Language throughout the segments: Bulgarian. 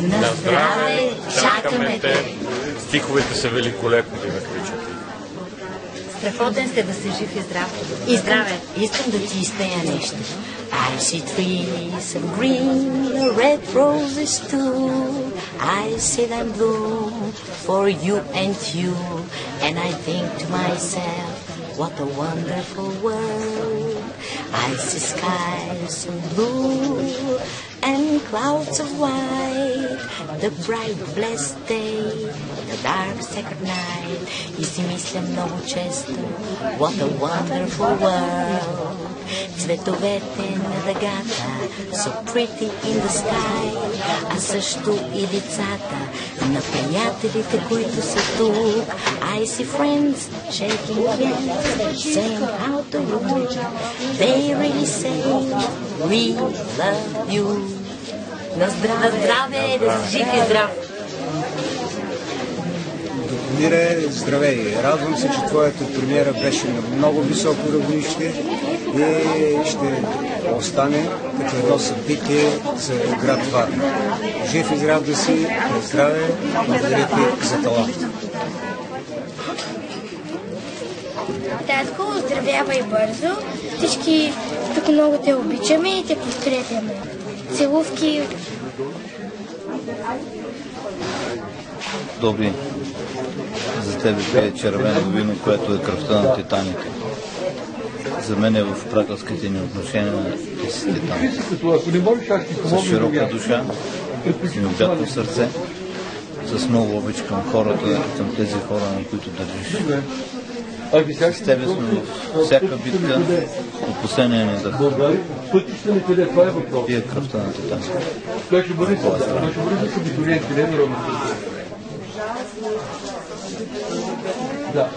На здраве, чакаме те! Стиховете са великолепни, да кричат. Страхотен сте, да си жив и здрав. И здраве. Искам да ти изпея нещо. I see trees of green, red roses too. I see them bloom for you and you. And I think to myself, what a wonderful world. I see skies of blue and clouds of white, the bright blessed day, the dark sacred night. И си мисля много често, what a wonderful world. Цветовете на дъгата, so pretty in the sky, а също и лицата на приятелите, които са тук. I see friends shaking hands, saying how do you do. They really say, we love you. На здраве, да си жив и здрав. Добромире, здравей! Радвам се, че твоята премиера беше на много високо равнище и ще остане като едно събитие за град Варна. Жив и здрав да си, на здраве, благодаря ти за талант. Татко, здравявай бързо. Всички тук много те обичаме и те подкрепяме. Целувки. Добри, за тебе пие червено вино, което е кръвта на титаните. За мен е в приятелските ни отношения ти си титан. С широка душа, необятно сърце, с много обич към хората, към тези хора, на които държиш. С тебе сме във всяка битка от последния ни дъх. Пие кръвта на титаните. Да,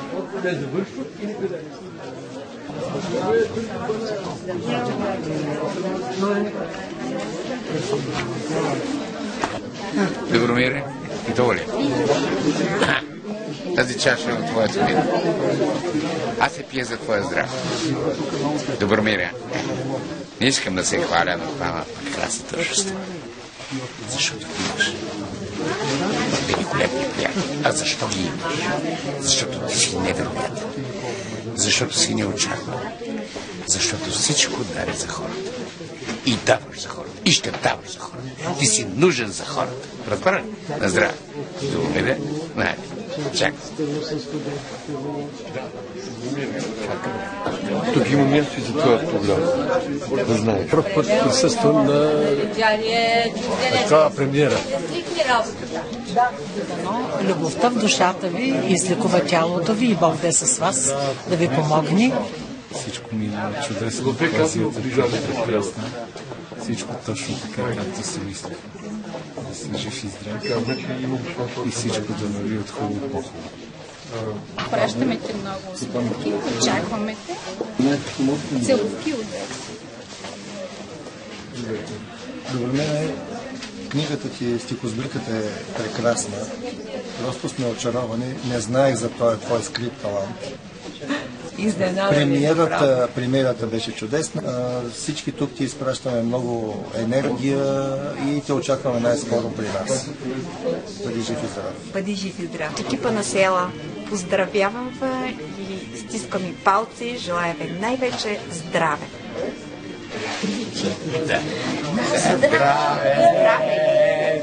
не завършва и не къде. Добромире, и това ли? Тази чаша е от твоето вино. Аз се пия за твоя здрав. Добромире, не искам да се хваля на това прекрасно тържество. Защото ги имаш великолепни приятели. А защо ги имаш? Защото ти си невероятен. Защото си неочакван. Защото всичко даря за хората. И даваш за хората. И ще даваш за хората. Ти си нужен за хората. Разбира ли? На здраве. Добре, найде. Чакай. Тук има място и за твоя програма. Да знаеш. Пръв път присъствам на такава премиера. Любовта в душата ви излекува тялото ви и Бог да е с вас, да ви помогне. Всичко мина чудесно, поезията е прекрасна. Всичко точно така, както си мисля. Да си жив и здрав. И всичко да върви от хубаво по хубаво. Пращаме ти много успехи, очакваме те. Целувки от Добре, книгата ти, стихосбирката е прекрасна. Просто сме очаровани. Не знаех за този твой скрит талант. Премиерата беше чудесна. Всички тук ти изпращаме много енергия и те очакваме най-скоро при нас. Бъди жив и здрав. Бъди жив и здрав. Екипа на села, поздравявам ви и стискам и палци. Желая ви най-вече здраве. Здраве,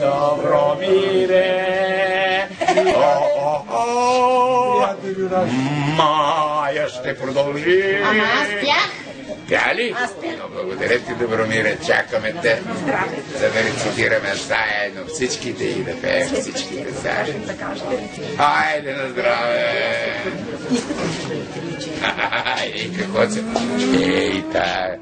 Добромире! Мая ще продължи. Ама аз пях. Пя ли? Аз пях. Благодаря ти, Добромире. Чакаме те. Здраве. За да рецитираме заедно всичките и да пеем всичките заедно. Хайде на здраве! И какво се... Ей, тая.